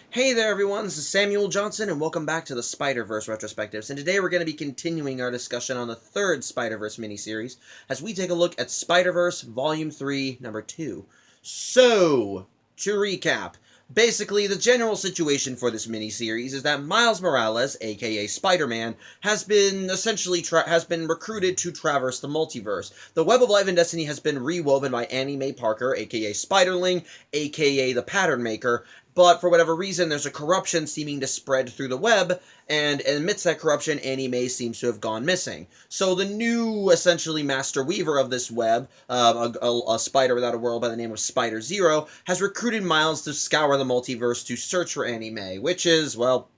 Hey there everyone, this is Samuel Johnson and welcome back to the Spider-Verse Retrospectives, and today we're going to be continuing our discussion on the third Spider-Verse miniseries as we take a look at Spider-Verse Volume 3, Number 2. So, to recap, basically the general situation for this miniseries is that Miles Morales, aka Spider-Man, has been recruited to traverse the multiverse. The Web of Life and Destiny has been rewoven by Annie Mae Parker, aka Spiderling, aka the Pattern Maker, but for whatever reason, there's a corruption seeming to spread through the web, and amidst that corruption, Annie Mae seems to have gone missing. So the new, essentially, master weaver of this web, a spider without a world by the name of Spider-Zero, has recruited Miles to scour the multiverse to search for Annie Mae, which is, well,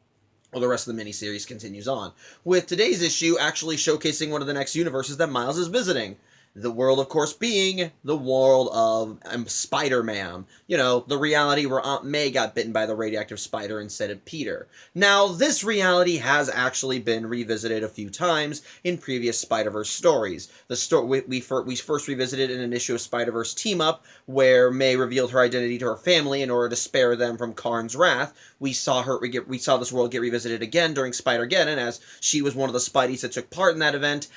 the rest of the miniseries continues on, with today's issue actually showcasing one of the next universes that Miles is visiting. The world, of course, being the world of Spider-Man. You know, the reality where Aunt May got bitten by the radioactive spider instead of Peter. Now, this reality has actually been revisited a few times in previous Spider-Verse stories. We first revisited in an issue of Spider-Verse Team Up, where May revealed her identity to her family in order to spare them from Karn's wrath. We saw this world get revisited again during Spider-Geddon, as she was one of the Spideys that took part in that event.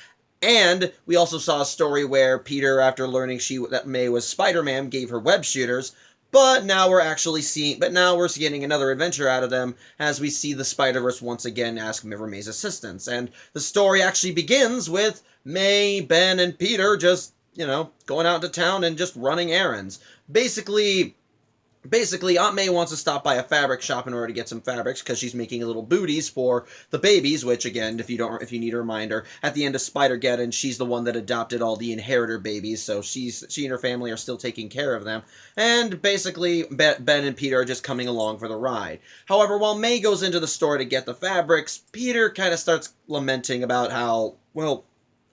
And we also saw a story where Peter, after learning that May was Spider-Man, gave her web shooters. But now we're getting another adventure out of them as we see the Spider-Verse once again ask for May's assistance. And the story actually begins with May, Ben, and Peter just, going out into town and just running errands. Basically, Aunt May wants to stop by a fabric shop in order to get some fabrics because she's making little booties for the babies. Which, again, if you need a reminder, at the end of Spider-Geddon, she's the one that adopted all the inheritor babies, so she and her family are still taking care of them. And basically, Ben and Peter are just coming along for the ride. However, while May goes into the store to get the fabrics, Peter kind of starts lamenting about how, well,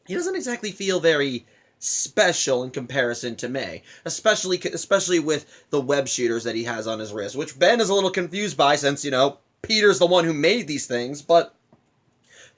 he doesn't exactly feel very special in comparison to May, especially with the web shooters that he has on his wrist, which Ben is a little confused by since, Peter's the one who made these things. But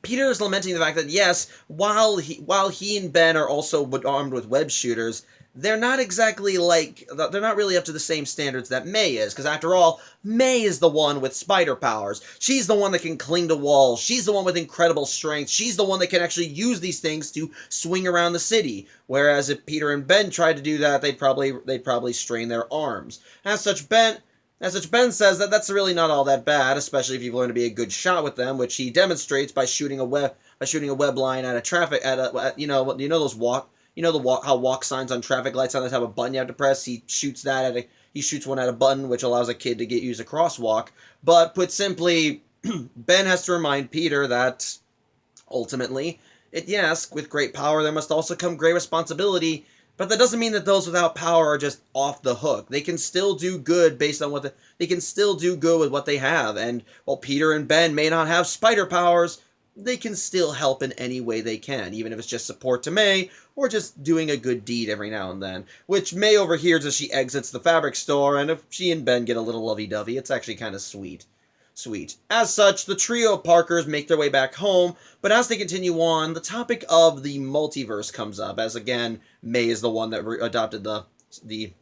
Peter is lamenting the fact that, yes, while he and Ben are also armed with web shooters, they're not really up to the same standards that May is, because after all, May is the one with spider powers. She's the one that can cling to walls. She's the one with incredible strength. She's the one that can actually use these things to swing around the city. Whereas if Peter and Ben tried to do that, they'd probably strain their arms. As such, Ben says that that's really not all that bad, especially if you've learned to be a good shot with them, which he demonstrates by shooting a web line at how walk signs on traffic lights on that have a button you have to press. He shoots one at a button, which allows a kid to use a crosswalk. But put simply, Ben has to remind Peter that ultimately, yes, with great power there must also come great responsibility. But that doesn't mean that those without power are just off the hook. They can still do good they can still do good with what they have. And while Peter and Ben may not have spider powers, they can still help in any way they can, even if it's just support to May, or just doing a good deed every now and then, which May overhears as she exits the fabric store, and if she and Ben get a little lovey-dovey, it's actually kind of sweet. As such, the trio of Parkers make their way back home, but as they continue on, the topic of the multiverse comes up, as again, May is the one that adopted the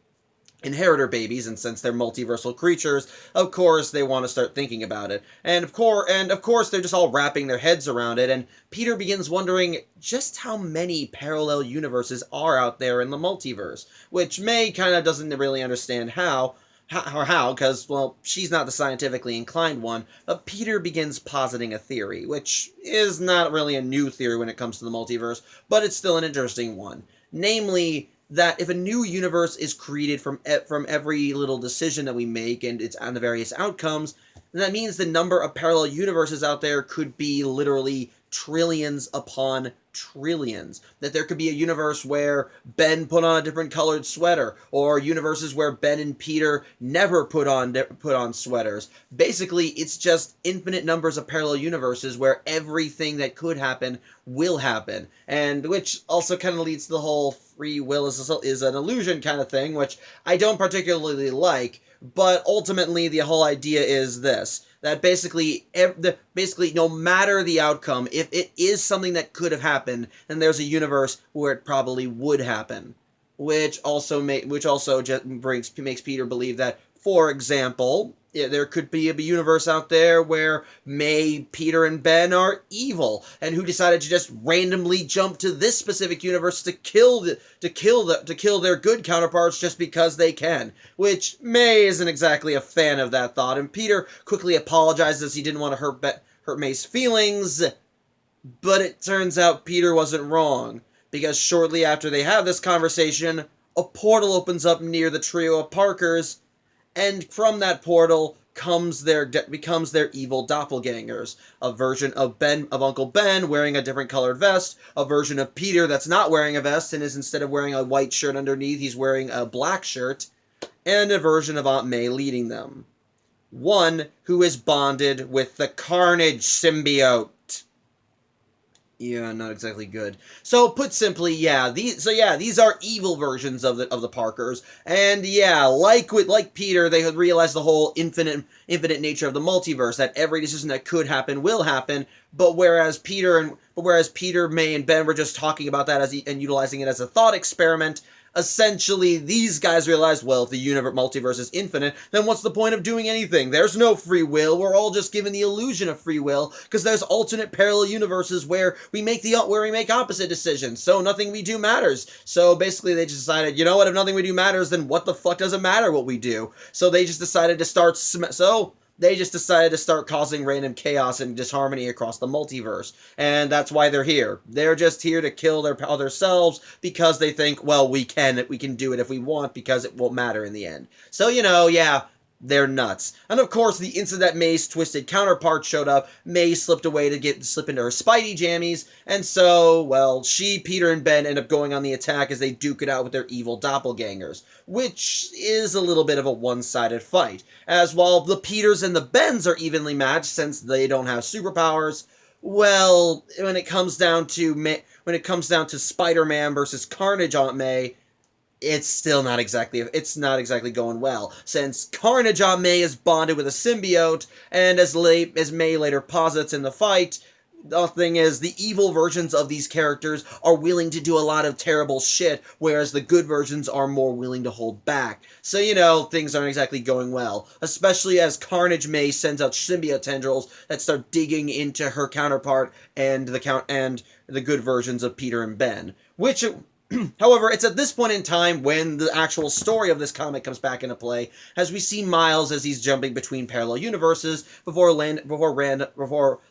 inheritor babies, and since they're multiversal creatures, of course they want to start thinking about it. And of course they're just all wrapping their heads around it, and Peter begins wondering just how many parallel universes are out there in the multiverse, which May kind of doesn't really understand how, because, well, she's not the scientifically inclined one, but Peter begins positing a theory, which is not really a new theory when it comes to the multiverse, but it's still an interesting one. Namely, that if a new universe is created from every little decision that we make and it's on the various outcomes, then that means the number of parallel universes out there could be literally trillions upon trillions. That there could be a universe where Ben put on a different colored sweater, or universes where Ben and Peter never put on sweaters. Basically, it's just infinite numbers of parallel universes where everything that could happen will happen, and which also kind of leads to the whole free will is an illusion kind of thing, which I don't particularly like. But ultimately, the whole idea is this: that basically no matter the outcome, if it is something that could have happened, then there's a universe where it probably would happen, which also makes Peter believe that, for example, there could be a universe out there where May, Peter, and Ben are evil, and who decided to just randomly jump to this specific universe to kill their good counterparts just because they can. Which May isn't exactly a fan of that thought, and Peter quickly apologizes. He didn't want to hurt May's feelings, but it turns out Peter wasn't wrong, because shortly after they have this conversation, a portal opens up near the trio of Parkers, and from that portal becomes their evil doppelgangers. A version of Uncle Ben wearing a different colored vest, a version of Peter that's not wearing a vest and is, instead of wearing a white shirt underneath, he's wearing a black shirt, and a version of Aunt May leading them. One who is bonded with the Carnage symbiote. Yeah, not exactly good. So, put simply, these are evil versions of the Parkers, and yeah, like Peter, they had realized the whole infinite nature of the multiverse, that every decision that could happen will happen. But whereas Peter, May, and Ben were just talking about that and utilizing it as a thought experiment, essentially, these guys realized, well, if the multiverse is infinite, then what's the point of doing anything? There's no free will. We're all just given the illusion of free will, because there's alternate parallel universes where we make opposite decisions, so nothing we do matters. So basically, they just decided, you know what, if nothing we do matters, then what the fuck does it matter what we do? So they just decided to start causing random chaos and disharmony across the multiverse. And that's why they're here. They're just here to kill their other selves because they think, well, we can do it if we want, because it won't matter in the end. So, they're nuts. And of course, the instant that May's twisted counterpart showed up, May slipped away to slip into her Spidey jammies, and so, well, Peter, and Ben end up going on the attack as they duke it out with their evil doppelgangers, which is a little bit of a one-sided fight, as while the Peters and the Bens are evenly matched since they don't have superpowers, well, when it comes down to Spider-Man versus Carnage Aunt May, it's not exactly going well, since Carnage Aunt May is bonded with a symbiote, and as May later posits in the fight, the thing is, the evil versions of these characters are willing to do a lot of terrible shit, whereas the good versions are more willing to hold back. So, things aren't exactly going well, especially as Carnage May sends out symbiote tendrils that start digging into her counterpart and the good versions of Peter and Ben, which, however, it's at this point in time when the actual story of this comic comes back into play, as we see Miles as he's jumping between parallel universes before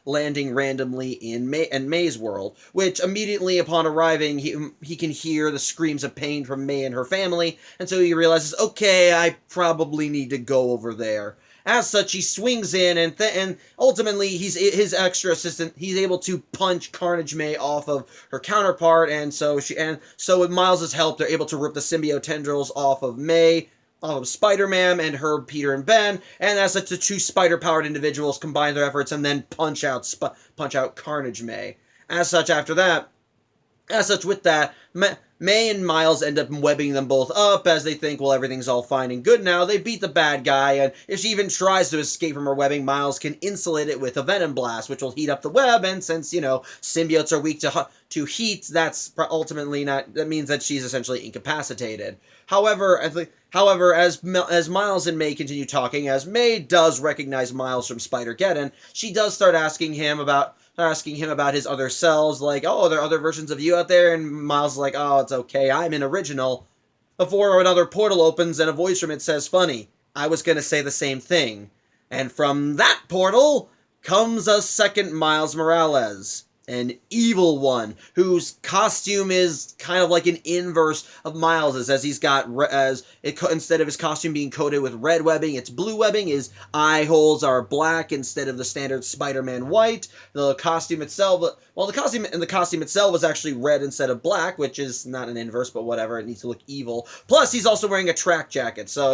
landing randomly in May's world, which immediately upon arriving, he can hear the screams of pain from May and her family, and so he realizes, okay, I probably need to go over there. As such, he swings in, and ultimately, his extra assistant. He's able to punch Carnage May off of her counterpart, and so with Miles' help, they're able to rip the symbiote tendrils off of Spider-Man, and her, Peter, and Ben. And as such, the two spider-powered individuals combine their efforts and then punch out Carnage May. As such, with that, May and Miles end up webbing them both up as they think, well, everything's all fine and good now. They beat the bad guy, and if she even tries to escape from her webbing, Miles can insulate it with a venom blast, which will heat up the web, and since, symbiotes are weak to heat, that means that she's essentially incapacitated. However, as Miles and May continue talking, as May does recognize Miles from Spider-Geddon, she does start asking him about his other selves, like, oh, are there other versions of you out there? And Miles is like, oh, it's okay, I'm an original. Before another portal opens and a voice from it says, funny, I was gonna say the same thing. And from that portal comes a second Miles Morales, an evil one, whose costume is kind of like an inverse of Miles's, as instead of his costume being coated with red webbing, it's blue webbing. His eye holes are black instead of the standard Spider-Man white. The costume itself is actually red instead of black, which is not an inverse, but whatever, it needs to look evil. Plus, he's also wearing a track jacket, so,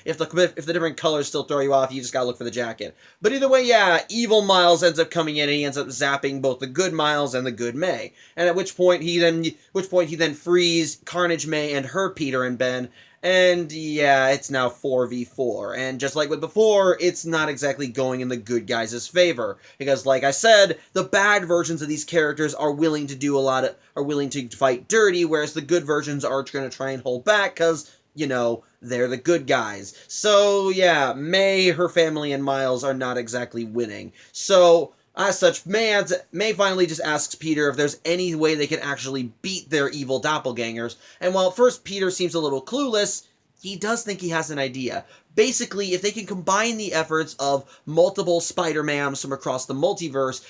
if the different colors still throw you off, you just gotta look for the jacket. But either way, yeah, evil Miles ends up coming in, and he ends up zapping both the good Miles and the good May. And at which point he then frees Carnage May and her Peter and Ben, and yeah, it's now 4v4. And just like with before, it's not exactly going in the good guys' favor. Because like I said, the bad versions of these characters are willing to fight dirty, whereas the good versions are going to try and hold back, because they're the good guys. So, yeah, May, her family, and Miles are not exactly winning. So, as such, May finally just asks Peter if there's any way they can actually beat their evil doppelgangers. And while at first Peter seems a little clueless, he does think he has an idea. Basically, if they can combine the efforts of multiple Spider-Mans from across the multiverse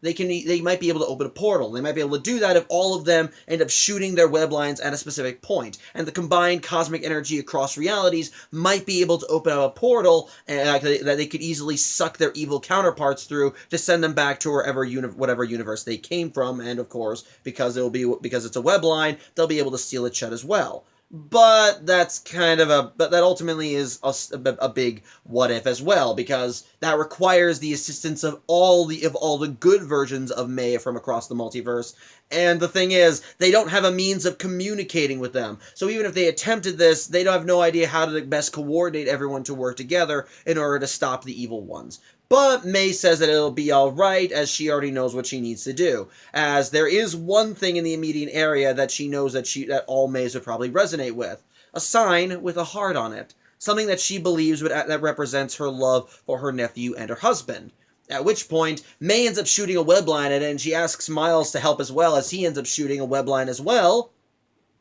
they might be able to open a portal. They might be able to do that if all of them end up shooting their web lines at a specific point. And the combined cosmic energy across realities might be able to open up a portal that they could easily suck their evil counterparts through to send them back to whatever universe they came from. And of course, because it's a web line, they'll be able to seal it shut as well. But that ultimately is a big what if as well, because that requires the assistance of all the good versions of May from across the multiverse. And the thing is, they don't have a means of communicating with them. So even if they attempted this, they don't have no idea how to best coordinate everyone to work together in order to stop the evil ones. But May says that it'll be alright, as she already knows what she needs to do. As there is one thing in the immediate area that she knows that all Mays would probably resonate with. A sign with a heart on it. Something that she believes that represents her love for her nephew and her husband. At which point, May ends up shooting a web line at it, and she asks Miles to help as well, as he ends up shooting a web line as well.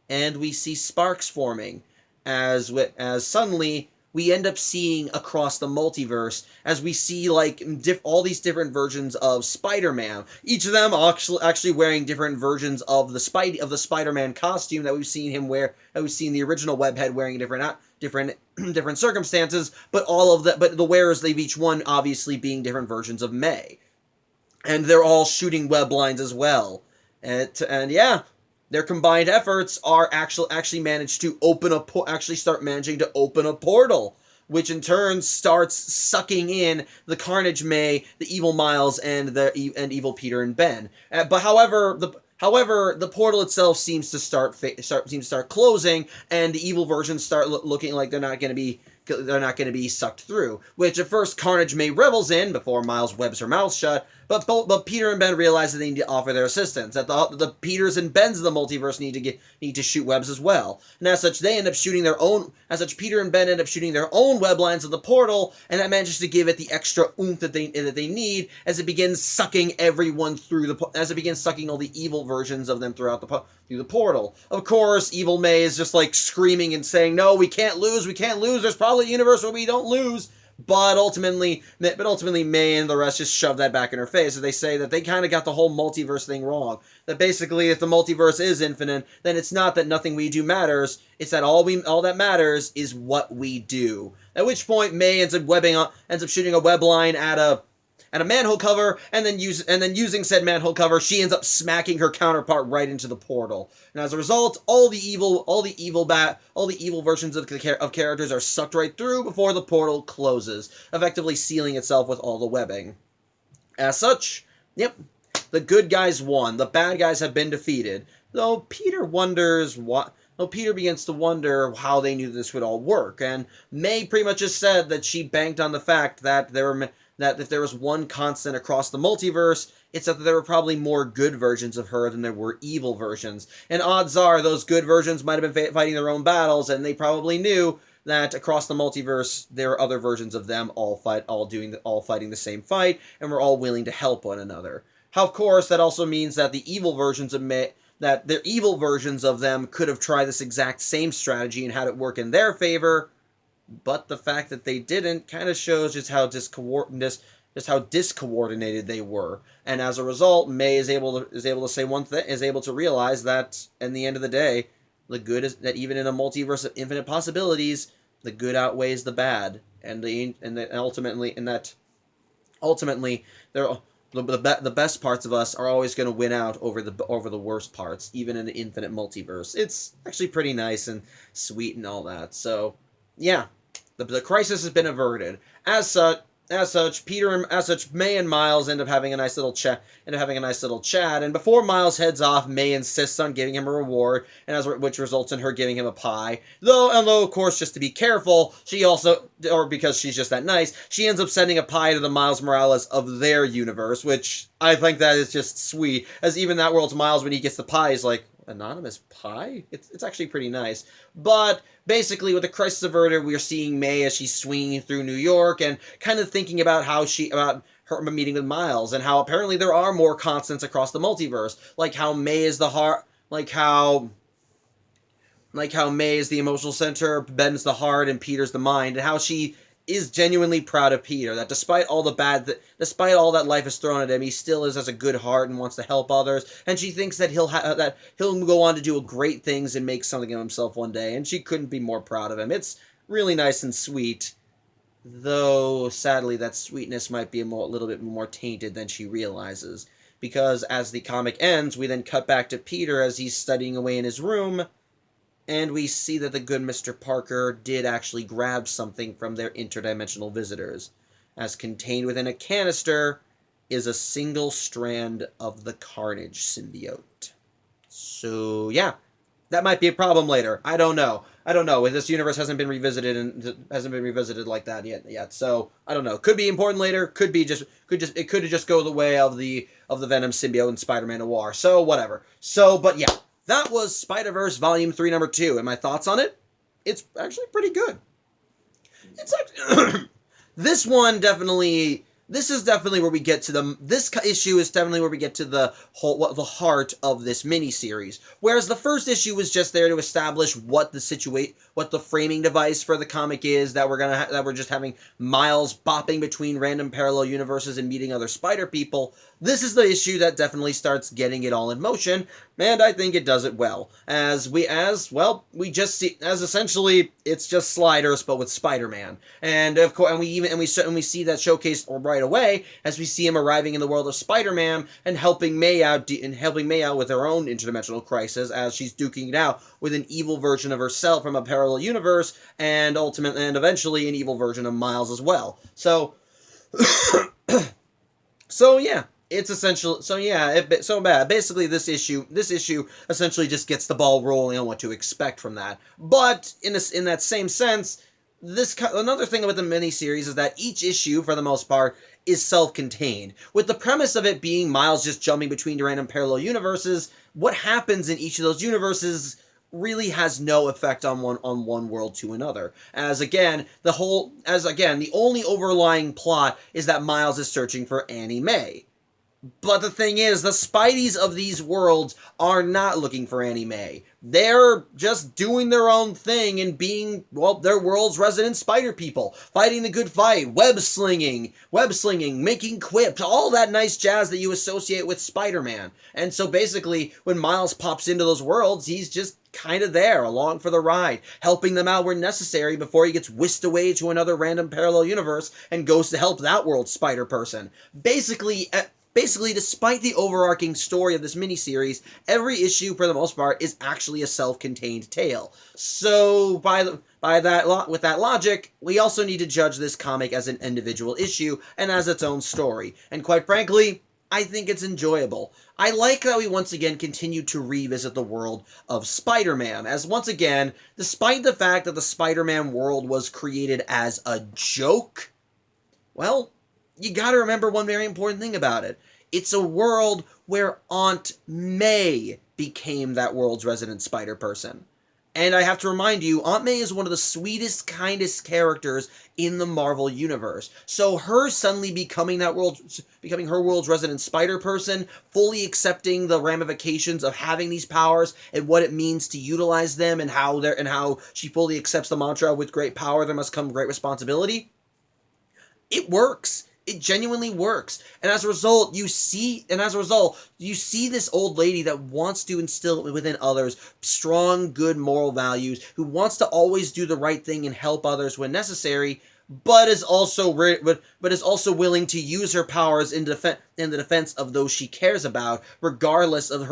And we see sparks forming. As suddenly we end up seeing across the multiverse, as we see all these different versions of Spider-Man, each of them actually wearing different versions of the Spider-Man costume that we've seen him wear, that we've seen the original Webhead wearing different circumstances, but the wearers of each one obviously being different versions of May, and they're all shooting web lines as well, and yeah. Their combined efforts are actually start managing to open a portal, which in turn starts sucking in the Carnage May, the evil Miles, and evil Peter and Ben. But however, the portal itself seems to start closing, and the evil versions start looking like they're not going to be sucked through. Which at first Carnage May revels in before Miles webs her mouth shut. But Peter and Ben realize that they need to offer their assistance. That the Peters and Bens of the multiverse need to shoot webs as well. And as such, they end up shooting their own. As such, Peter and Ben end up shooting their own web lines of the portal, and that manages to give it the extra oomph that they need as it begins sucking everyone through as it begins sucking all the evil versions of them through the portal. Of course, evil May is just screaming and saying, "No, we can't lose. We can't lose. There's probably a universe where we don't lose." But ultimately, May and the rest just shove that back in her face, as they say that they kind of got the whole multiverse thing wrong. That basically, if the multiverse is infinite, then it's not that nothing we do matters. It's that all that matters is what we do. At which point, May ends up shooting a web line at a manhole cover, and then using said manhole cover, she ends up smacking her counterpart right into the portal. And as a result, all the evil versions of characters are sucked right through before the portal closes, effectively sealing itself with all the webbing. As such, yep, the good guys won. The bad guys have been defeated. Though Peter begins to wonder how they knew this would all work, and May pretty much just said that she banked on the fact that if there was one constant across the multiverse, it's that there were probably more good versions of her than there were evil versions. And odds are those good versions might have been fighting their own battles, and they probably knew that across the multiverse there are other versions of them all fighting the same fight, and we're all willing to help one another. How, of course, that also means that the evil versions of them could have tried this exact same strategy and had it work in their favor. But the fact that they didn't kind of shows just how discoordinated they were, and as a result, May is able to realize that, in the end of the day, the good is that even in a multiverse of infinite possibilities, the good outweighs the bad, ultimately, the best parts of us are always going to win out over the worst parts, even in an infinite multiverse. It's actually pretty nice and sweet and all that. So, yeah. The crisis has been averted. As such, May and Miles end up having a nice little chat. And before Miles heads off, May insists on giving him a reward, which results in her giving him a pie. Though, of course, just to be careful, because she's just that nice, she ends up sending a pie to the Miles Morales of their universe, which I think that is just sweet. As even that world's Miles, when he gets the pie, is like, anonymous pie. It's actually pretty nice. But basically, with the crisis averter, we are seeing May as she's swinging through New York and kind of thinking about about her meeting with Miles and how apparently there are more constants across the multiverse, like how May is the heart, like how May is the emotional center, Ben's the heart, and Peter's the mind, and how she is genuinely proud of Peter. That despite all that life has thrown at him, he still has a good heart and wants to help others. And she thinks that he'll go on to do great things and make something of himself one day. And she couldn't be more proud of him. It's really nice and sweet, though sadly that sweetness might be a little bit more tainted than she realizes. Because as the comic ends, we then cut back to Peter as he's studying away in his room. And we see that the good Mr. Parker did actually grab something from their interdimensional visitors. As contained within a canister is a single strand of the Carnage symbiote. So, yeah. That might be a problem later. I don't know. This universe hasn't been revisited like that yet. So, I don't know. Could be important later. It could just go the way of the Venom symbiote and Spider-Man Noir. So, whatever. So, but yeah. That was Spider-Verse Volume 3, Number 2. And my thoughts on it? It's actually pretty good. It's actually... This is definitely where we get to this issue is definitely where we get to the heart of this miniseries. Whereas the first issue was just there to establish what the framing device for the comic is, that we're just having Miles bopping between random parallel universes and meeting other spider people. This is the issue that definitely starts getting it all in motion, and I think it does it well. We just see essentially it's just Sliders but with Spider-Man, and of course, we see that showcased right away as we see him arriving in the world of Spider-Man and helping May out with her own interdimensional crisis as she's duking it out with an evil version of herself from a parallel universe, and eventually an evil version of Miles as well. So, so yeah. It's essential. So yeah, basically this issue essentially just gets the ball rolling on what to expect from that. But in that same sense, another thing about the miniseries is that each issue, for the most part, is self-contained. With the premise of it being Miles just jumping between random parallel universes, what happens in each of those universes really has no effect on one world to another. As again, the only overlying plot is that Miles is searching for Annie Mae. But the thing is, the Spideys of these worlds are not looking for Annie Mae. They're just doing their own thing and being, their world's resident spider people. Fighting the good fight, web slinging, making quips, all that nice jazz that you associate with Spider-Man. And so basically, when Miles pops into those worlds, he's just kind of there, along for the ride, helping them out where necessary before he gets whisked away to another random parallel universe and goes to help that world's spider person. Basically, despite the overarching story of this miniseries, every issue, for the most part, is actually a self-contained tale. So, with that logic, we also need to judge this comic as an individual issue and as its own story. And quite frankly, I think it's enjoyable. I like that we once again continue to revisit the world of Spider-Man, as once again, despite the fact that the Spider-Man world was created as a joke, well, you gotta remember one very important thing about it. It's a world where Aunt May became that world's resident spider person. And I have to remind you, Aunt May is one of the sweetest, kindest characters in the Marvel Universe. So her suddenly becoming her world's resident spider person, fully accepting the ramifications of having these powers and what it means to utilize them, and how she fully accepts the mantra, with great power there must come great responsibility. It works. It genuinely works. And as a result, you see this old lady that wants to instill within others strong, good moral values, who wants to always do the right thing and help others when necessary, but is also willing to use her powers in the defense of those she cares about, regardless of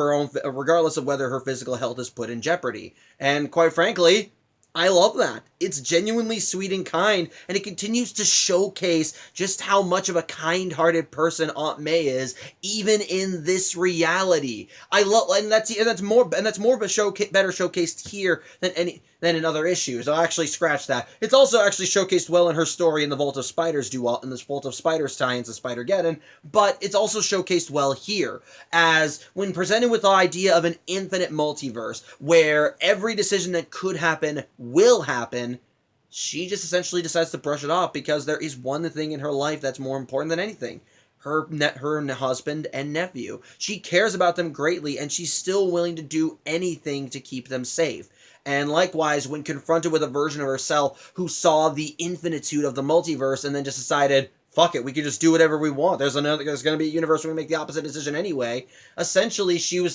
whether her physical health is put in jeopardy. And quite frankly, I love that. It's genuinely sweet and kind, and it continues to showcase just how much of a kind-hearted person Aunt May is, even in this reality. I love, and that's more of a better showcased here than in other issues. I'll actually scratch that. It's also actually showcased well in her story in the Vault of Spiders in this Vault of Spiders tie-ins of Spider-Geddon, but it's also showcased well here, as when presented with the idea of an infinite multiverse, where every decision that could happen will happen, she just essentially decides to brush it off because there is one thing in her life that's more important than anything. Her husband and nephew. She cares about them greatly, and she's still willing to do anything to keep them safe. And likewise, when confronted with a version of herself who saw the infinitude of the multiverse and then just decided, fuck it, we can just do whatever we want. There's going to be a universe where we make the opposite decision anyway. Essentially, she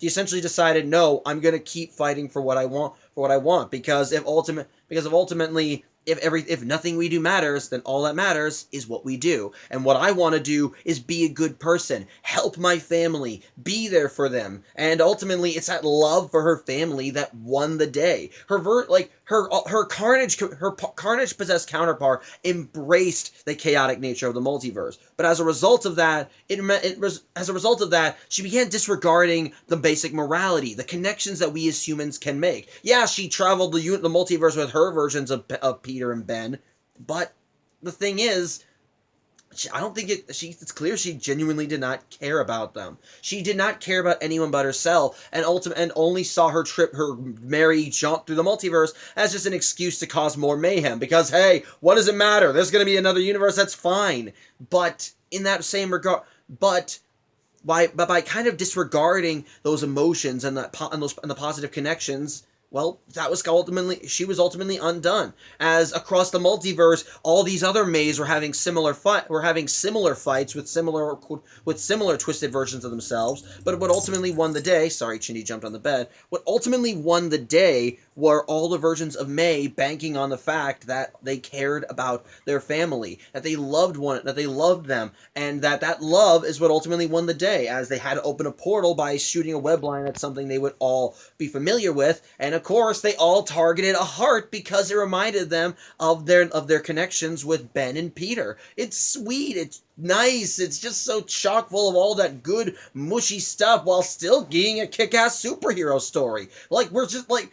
essentially decided, no, I'm going to keep fighting for what I want, because ultimately, if nothing we do matters, then all that matters is what we do. And what I want to do is be a good person, help my family, be there for them. And ultimately, it's that love for her family that won the day. Her Carnage possessed counterpart embraced the chaotic nature of the multiverse. But as a result of that, she began disregarding the basic morality, the connections that we as humans can make. Yeah, she traveled the multiverse with her versions of Peter and Ben, but the thing is, I don't think it's clear she genuinely did not care about them. She did not care about anyone but herself, and only saw her merry jaunt through the multiverse as just an excuse to cause more mayhem. Because hey, what does it matter? There's going to be another universe. That's fine. But in that same regard, by kind of disregarding those emotions and the positive connections, well, she was ultimately undone. As across the multiverse, all these other Mays were having similar fights with similar twisted versions of themselves. But what ultimately won the day, sorry, Chinny jumped on the bed. What ultimately won the day were all the versions of May banking on the fact that they cared about their family, that they loved them, and that love is what ultimately won the day, as they had to open a portal by shooting a web line at something they would all be familiar with, and of course they all targeted a heart because it reminded them of their connections with Ben and Peter. It's sweet, it's nice, it's just so chock full of all that good mushy stuff while still being a kick-ass superhero story. We're just like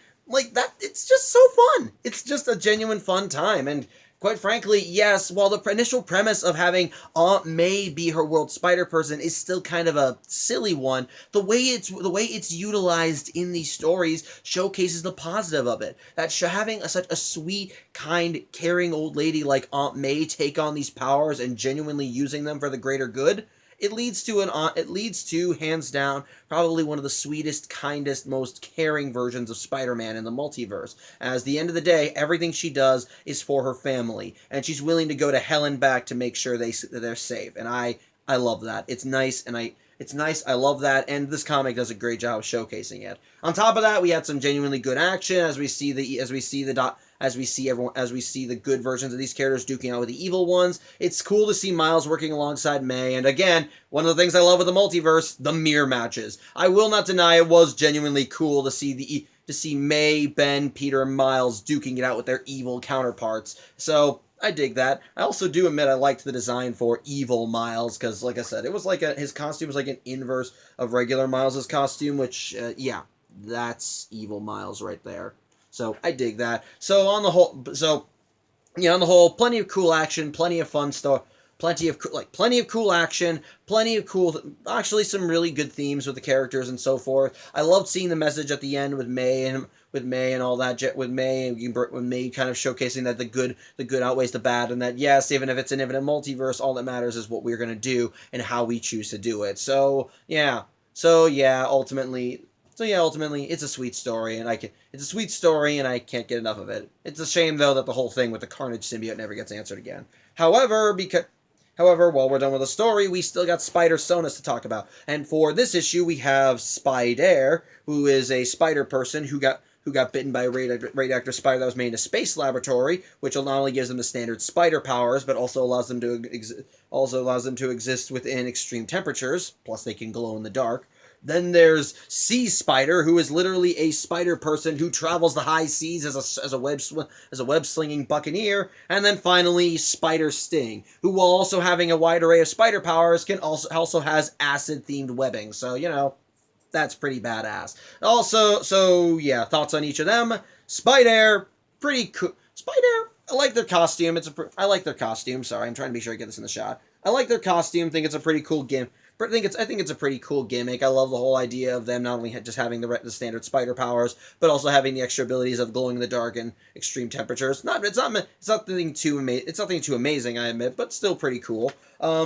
that, it's just so fun. It's just a genuine fun time, and quite frankly, yes, while the initial premise of having Aunt May be her world spider person is still kind of a silly one, the way it's utilized in these stories showcases the positive of it. That having such a sweet, kind, caring old lady like Aunt May take on these powers and genuinely using them for the greater good, it leads to, hands down, probably one of the sweetest, kindest, most caring versions of Spider-Man in the multiverse. As the end of the day, everything she does is for her family, and she's willing to go to hell and back to make sure they're safe. And I love that. It's nice, I love that, and this comic does a great job of showcasing it. On top of that, we had some genuinely good action as we see the good versions of these characters duking out with the evil ones. It's cool to see Miles working alongside May, and again, one of the things I love with the multiverse, the mirror matches. I will not deny it was genuinely cool to see May, Ben, Peter, and Miles duking it out with their evil counterparts. So I dig that. I also do admit I liked the design for evil Miles, because like I said, it was like his costume was like an inverse of regular Miles' costume, which, yeah, that's evil Miles right there. So I dig that. So on the whole, plenty of cool action, plenty of fun stuff, plenty of cool action, actually some really good themes with the characters and so forth. I loved seeing the message at the end with May and all that, with May kind of showcasing that the good outweighs the bad, and that yes, even if it's an infinite multiverse, all that matters is what we're gonna do and how we choose to do it. Ultimately, it's a sweet story, and I can't get enough of it. It's a shame though that the whole thing with the Carnage symbiote never gets answered again. However, while we're done with the story, we still got Spider Sonus to talk about. And for this issue, we have Spider, who is a spider person who got bitten by a radioactive spider that was made in a space laboratory, which not only gives them the standard spider powers, but also allows them to exist within extreme temperatures. Plus, they can glow in the dark. Then there's Sea Spider, who is literally a spider person who travels the high seas as a web slinging buccaneer. And then finally Spider Sting, who, while also having a wide array of spider powers, can also has acid themed webbing. So that's pretty badass. Also, so yeah, thoughts on each of them. Spider, pretty cool. Spider, I like their costume. I like their costume. Sorry, I'm trying to be sure I get this in the shot. I like their costume. Think it's a pretty cool gimmick. I think it's a pretty cool gimmick. I love the whole idea of them not only just having the standard spider powers, but also having the extra abilities of glowing in the dark and extreme temperatures. It's nothing too amazing, I admit, but still pretty cool.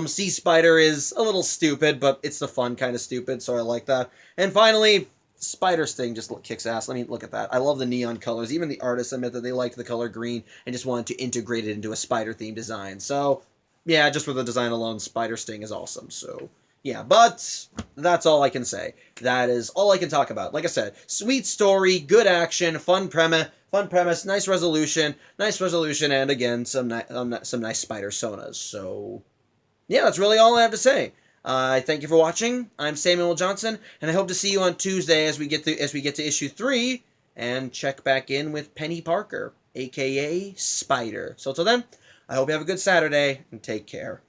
Sea Spider is a little stupid, but it's the fun kind of stupid, so I like that. And finally, Spider Sting just kicks ass. Let me look at that. I love the neon colors. Even the artists admit that they liked the color green and just wanted to integrate it into a spider themed design. So yeah, just for the design alone, Spider Sting is awesome. So yeah, but that's all I can say. That is all I can talk about. Like I said, sweet story, good action, fun premise, nice resolution, and again some nice spider sonas. So yeah, that's really all I have to say. I thank you for watching. I'm Samuel Johnson, and I hope to see you on Tuesday as we get to issue 3 and check back in with Penny Parker, aka Spider. So till then, I hope you have a good Saturday and take care.